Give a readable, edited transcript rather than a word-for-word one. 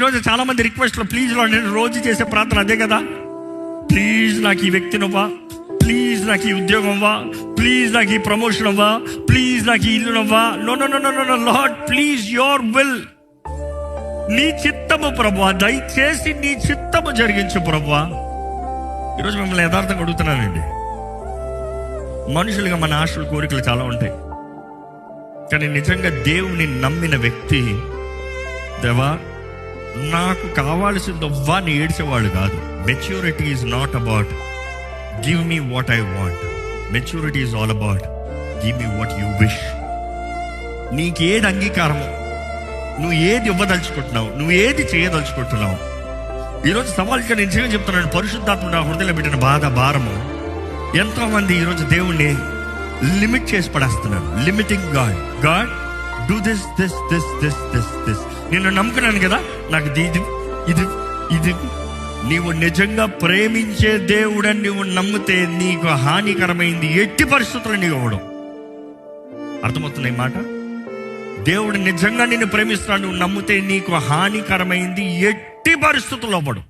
ఈరోజు చాలామంది రిక్వెస్ట్లో ప్లీజ్లో, నేను రోజు చేసే ప్రార్థన అదే కదా. ప్లీజ్ నాకు ఈ వ్యక్తినివ్వా, ప్లీజ్ నాకు ఈ ఉద్యోగం అవ్వా, ప్లీజ్ నాకు ఈ ప్రమోషన్ అవ్వా, ప్లీజ్ నాకు ఈ ఇల్లునవ్వా. No no no no no Lord, please your will, నీ చిత్తము ప్రభువా, దయచేసి నీ చిత్తము జరిగించు ప్రభువా. ఈరోజు మిమ్మల్ని యథార్థంగా అడుగుతున్నానండి. మనుషులుగా మన ఆశలు, కోరికలు చాలా ఉంటాయి. కానీ నిజంగా దేవుని నమ్మిన వ్యక్తి, దేవా నాకు కావాల్సిందవ్వా అని ఏడ్చేవాడు కాదు. Maturity is not about give me what I want. Maturity is all about give me what you wish. నీకేది అంగీకారము, నువ్వు ఏది ఇవ్వదలుచుకుంటున్నావు, నువ్వు ఏది చేయదలుచుకుంటున్నావు. ఈరోజు సవాల్గా నేను నిజంగా చెప్తున్నాను, పరిశుద్ధాత్మ నా హృదయంలో పెట్టిన బాధ, భారము. ఎంతోమంది ఈరోజు దేవుణ్ణి లిమిట్ చేసి పడేస్తున్నారు. Limiting God. God do this this this this this this. నేను నమ్ముకున్నాను కదా, నాకు ఇది ఇది ఇది. నీవు నిజంగా ప్రేమించే దేవుడని నువ్వు నమ్మితే నీకు హానికరమైంది ఎట్టి పరిస్థితుల్లో నీకు అవ్వడం. అర్థమవుతుంది ఈ మాట? దేవుడు నిజంగా నిన్ను ప్రేమిస్తున్నాడు నువ్వు నమ్మితే నీకు హానికరమైంది ఎట్టి పరిస్థితుల్లో అవ్వడం.